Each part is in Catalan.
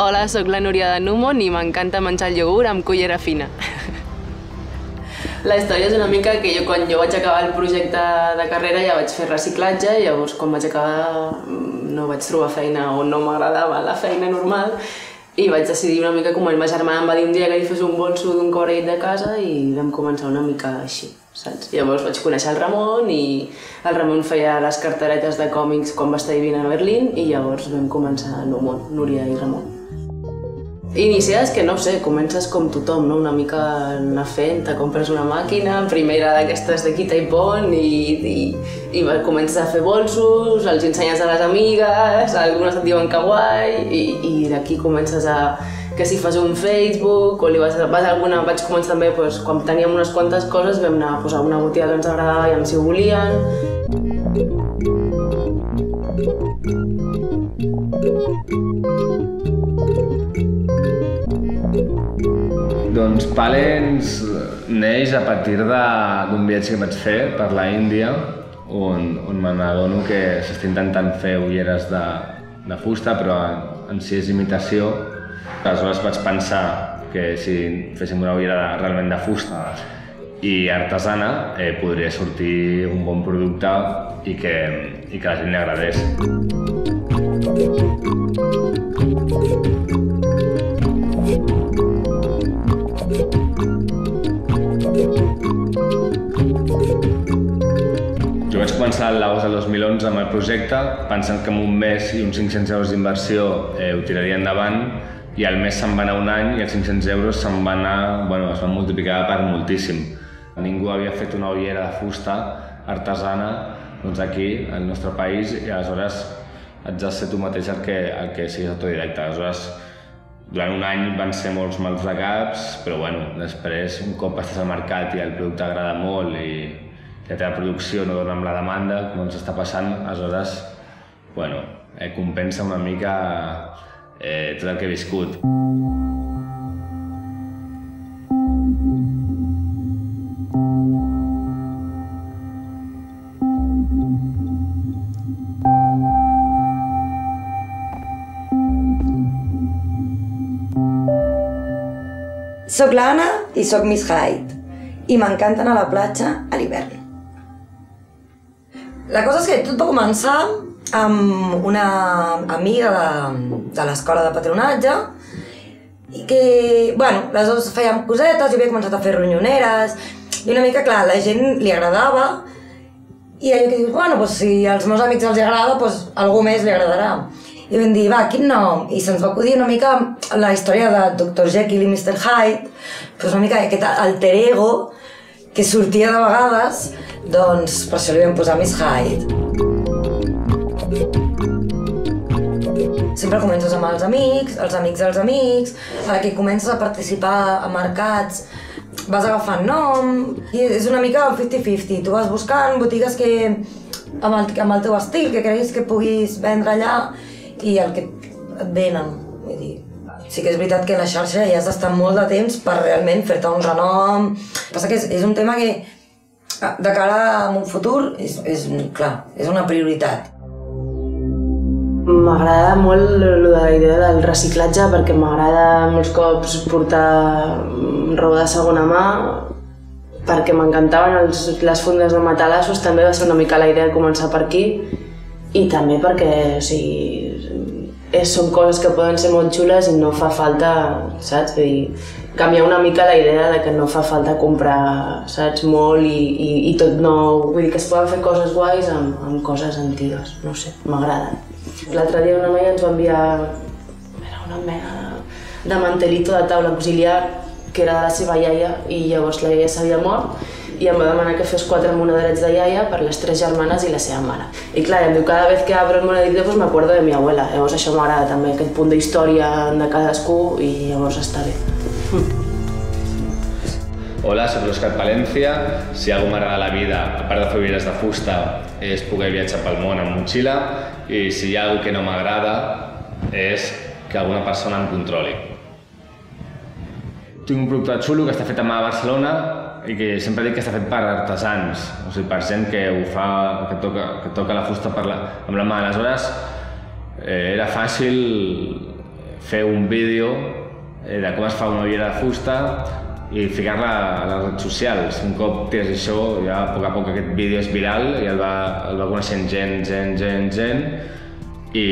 Hola, sóc la Núria de Numon i m'encanta menjar el iogurt amb cullera fina. La història és una mica que quan jo vaig acabar el projecte de carrera ja vaig fer reciclatge i llavors quan vaig acabar no vaig trobar feina o no m'agradava la feina normal i vaig decidir una mica com ma germana em va dir un dia que li fes un bolso d'un cobrell de casa i vam començar una mica així, saps? Llavors vaig conèixer el Ramon i el Ramon feia les carteretes de còmics quan va estar vivint a Berlín i llavors vam començar Numon, Núria i Ramon. Inicies que no sé, comences com tothom, no? Una mica anar fent, te compres una màquina, primera d'aquestes de quita i pon i comences a fer bolsos, els ensenyes a les amigues, algunes et diuen que guai i d'aquí comences a que si fas un Facebook o li vas a alguna... Vaig començar també, quan teníem unes quantes coses vam anar a posar una botiga que ens agradava i amb si ho volien. Doncs Palens neix a partir d'un viatge que vaig fer per la Índia on me n'adono que s'està intentant fer ulleres de fusta però en si és imitació. Aleshores vaig pensar que si féssim una ullera realment de fusta i artesana podria sortir un bon producte i que a la gent li agradés. Jo vaig començar l'agost del 2011 amb el projecte, pensant que en un mes i uns 500 euros d'inversió ho tiraria endavant i al mes se'n va anar un any i els 500 euros se'n van anar, es van multiplicar per moltíssim. Ningú havia fet una ullera de fusta artesana aquí, al nostre país, i aleshores haig de ser tu mateix el que siguis autodidacte. Aleshores, durant un any van ser molts mals de caps, però després, un cop estàs al mercat i el producte agrada molt i la teva producció no dona amb la demanda, com ens està passant, aleshores, compensa una mica tot el que he viscut. Soc l'Anna i soc Miss Hyde i m'encanta anar a la platja a l'hivern. La cosa és que tot va començar amb una amiga de l'escola de patronatge i que, les dues fèiem cosetes, jo havia començat a fer ronyoneres i una mica, clar, a la gent li agradava i allò que dius, si als meus amics els agrada, algú més li agradarà. I vam dir, quin nom? I se'ns va acudir una mica la història de Dr. Jekyll i Mr. Hyde, una mica aquest alter ego que sortia de vegades, doncs per això li vam posar Miss Hyde. Sempre comences amb els amics dels amics, a la que comences a participar a mercats, vas agafant nom, i és una mica 50-50. Tu vas buscant botigues amb el teu estil, que creguis que puguis vendre allà, i el que et venen. Sí que és veritat que a la xarxa ja has d'estar molt de temps per realment fer-te un renom. Passa que és un tema que, de cara a un futur, és una prioritat. M'agrada molt la idea del reciclatge perquè m'agrada molts cops portar roba de segona mà perquè m'encantaven les fundes de matalassos, també va ser una mica la idea de començar per aquí i també perquè són coses que poden ser molt xules i no fa falta, saps? Vull dir, canviar una mica la idea de que no fa falta comprar, saps, molt i tot nou. Vull dir que es poden fer coses guais amb coses antigues, no sé, m'agraden. L'altre dia una noia ens va enviar una mena de mantelito de taula auxiliar que era de la seva iaia i llavors la iaia s'havia mort i em va demanar que fes 4 monedarets de iaia per les 3 germanes i la seva mare. I clar, em diu, cada vez que abro el monedito pues me acuerdo de mi abuela. Llavors això m'agrada també, aquest punt d'història de cadascú i llavors està bé. Hola, soc l'Òscar Palencia. Si algú m'agrada a la vida, a part de fer ulleres de fusta, és poder viatjar pel món amb motxilla i si hi ha alguna que no m'agrada és que alguna persona em controli. Tinc un producte xulo que està fet a mà a Barcelona i que sempre dic que està fet per artesans, o sigui, per gent que ho fa, que toca la fusta amb la mà. Aleshores, era fàcil fer un vídeo de com es fa una ullera de fusta i ficar-la a les redes socials. Un cop tens això, ja a poc aquest vídeo és viral i el va coneixent gent. I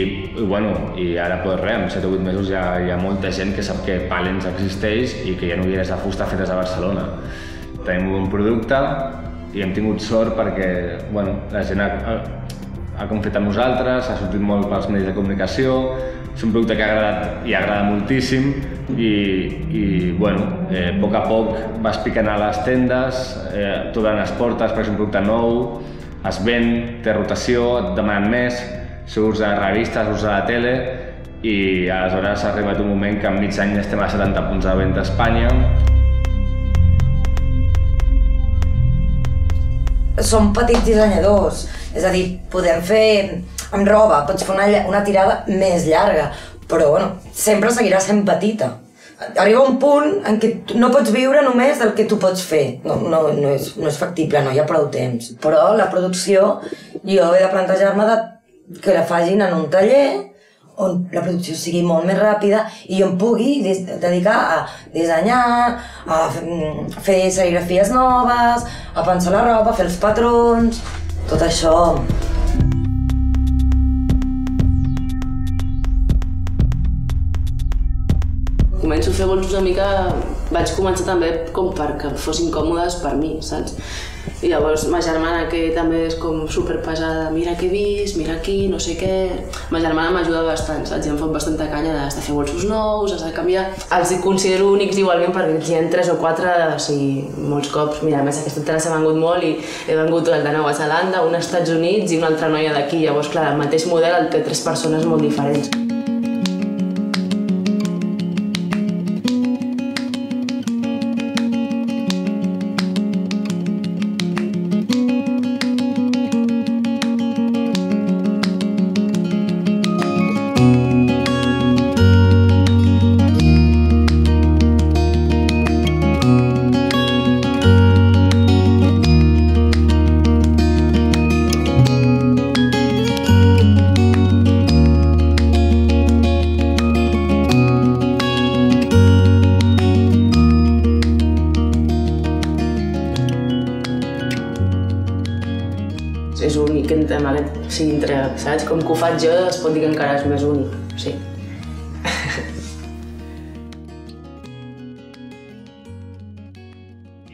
ara res, en 7 o 8 mesos ja hi ha molta gent que sap que Pàl·lens existeix i que hi ha ulleres de fusta fetes a Barcelona. Tenim un bon producte i hem tingut sort perquè la gent ha confiat en nosaltres, ha sortit molt pels medis de comunicació, és un producte que ha agradat i agrada moltíssim i a poc vas picant a les tendes, t'obren les portes perquè és un producte nou, es ven, té rotació, et demanen més, surts a revistes, surts a la tele i aleshores ha arribat un moment que en mig any estem a 70 punts de venda a Espanya. Som petits dissenyadors, és a dir, podem fer amb roba, pots fer una tirada més llarga, però sempre seguirà sent petita. Arriba un punt en què no pots viure només del que tu pots fer. No és factible, no hi ha prou temps. Però la producció, jo he de plantejar-me que la facin en un taller on la producció sigui molt més ràpida i jo em pugui dedicar a dissenyar, a fer serigrafies noves, a pensar la roba, a fer els patrons, tot això. Començo a fer bolsos una mica... Vaig començar també com perquè fossin còmodes per mi, saps? I llavors ma germana, que també és com superpesada, mira què he vist, mira aquí, no sé què... Ma germana m'ajuda bastant, saps? I em fot bastanta canya de fer bolsos nous, has de canviar... Els considero únics igualment perquè hi ha 3 o 4, o sigui, molts cops. Mira, a més aquesta tela s'ha vengut molt i he vengut el de Nova Zelanda, un als Estats Units i una altra noia d'aquí. Llavors, clar, el mateix model el té 3 persones molt diferents. És únic amb aquest, sí, saps? Com que ho faig jo es pot dir que encara és més únic, sí.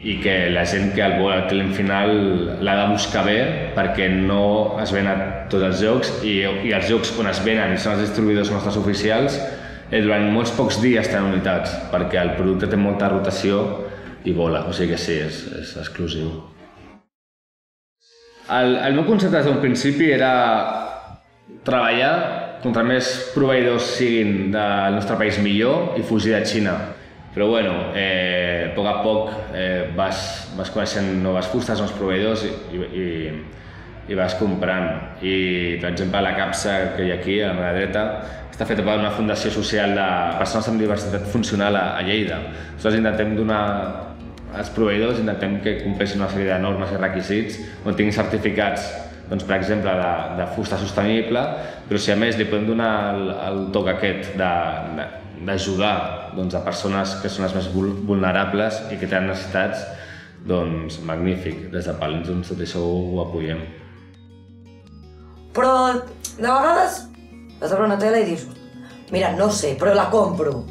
I que la gent que el vol al client final l'ha de buscar bé perquè no es ven a tots els jocs i els jocs on es venen i són els distribuïdors nostres oficials durant molts pocs dies tenen unitats perquè el producte té molta rotació i vola, o sigui que sí, és exclusiu. El meu concepte des d'un principi era treballar contra més proveïdors siguin del nostre país millor i fugir de Xina. Però bueno, a poc vas coneixent noves fustes, nous proveïdors i vas comprant. I, per exemple, la capsa que hi ha aquí, a la meva dreta, està feta per una fundació social de persones amb diversitat funcional a Lleida. Nosaltres intentem donar als proveïdors, intentem que compleixin una sèrie de normes i requisits on tinguin certificats, doncs, per exemple, de fusta sostenible, però si a més li podem donar el toc aquest d'ajudar a persones que són les més vulnerables i que tenen necessitats, doncs magnífic. Des de Pàl·lens tot això ho apoyem. Però de vegades vas a veure una tela i dius mira, no sé, però la compro.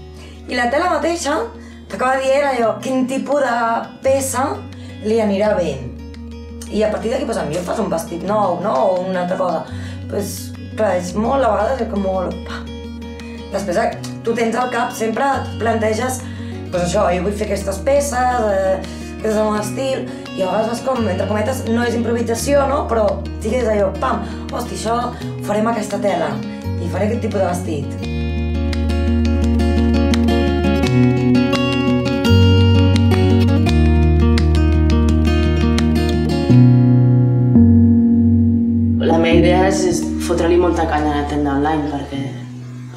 I la tela mateixa t'acaba dient allò, quin tipus de peça li anirà bé. I a partir d'aquí, a mi em fas un vestit nou, o una altra cosa. Doncs, clar, és molt, a vegades és com molt... Després, tu tens al cap, sempre et planteges, doncs això, jo vull fer aquestes peces, aquest és el meu estil, i a vegades vas com, entre cometes, no és improvisació, no? Però digues allò, pam, hosti, això ho faré amb aquesta tela, i faré aquest tipus de vestit. La meva idea és fotre-li molta canya a la tenda online, perquè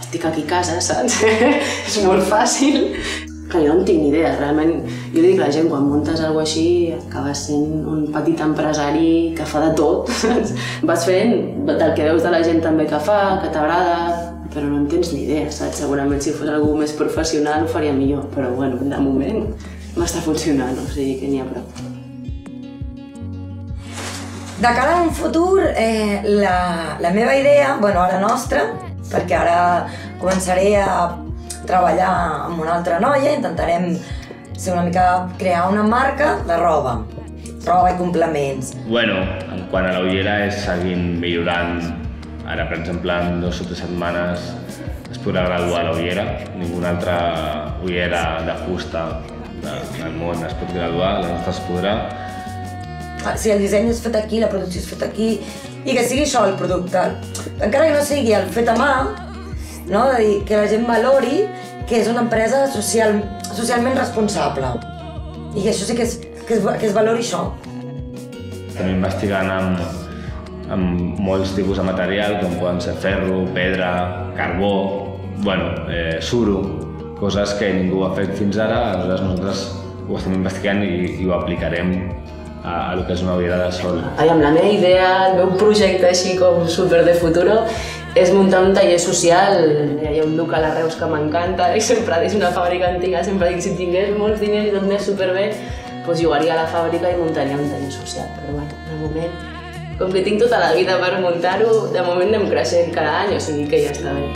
estic aquí a casa, saps? És molt fàcil. que jo no en tinc ni idea, realment. Jo li dic a la gent, quan muntes alguna cosa així, acabes sent un petit empresari que fa de tot. Vas fent del que veus de la gent també que fa, que t'agrada, però no en tens ni idea, saps? Segurament si fos algú més professional ho faria millor, però bueno, de moment m'està funcionant, o sigui que n'hi ha prou. De cara a un futur, la meva idea, bueno, ara nostra, perquè ara començaré a treballar amb una altra noia, intentarem ser una mica crear una marca de roba i complements. Bueno, en quant a la ullera és seguint millorant. Ara, per exemple, en 2 o 3 setmanes es podrà graduar la ullera. Ninguna altra ullera de fusta del món es pot graduar, la nostra es podrà. Si el disseny és fet aquí, la producció és feta aquí, i que sigui això el producte. Encara que no sigui el fet a mà, no? De dir, que la gent valori que és una empresa socialment responsable. I que això sí que es valori això. Estem investigant amb molts tipus de material, com poden ser ferro, pedra, carbó, suro, coses que ningú ha fet fins ara, aleshores nosaltres ho estem investigant i ho aplicarem a lo que és una ullera de sol. Amb la meva idea, el meu projecte així com super de futuro, és muntar un taller social. Hi ha un local a Reus que m'encanta i sempre és una fàbrica antiga, sempre dic si tingués molts diners i tot anés superbé, doncs jugaria a la fàbrica i muntaria un taller social. Però bueno, de moment, com que tinc tota la vida per muntar-ho, de moment anem creixent cada any, o sigui que ja està bé.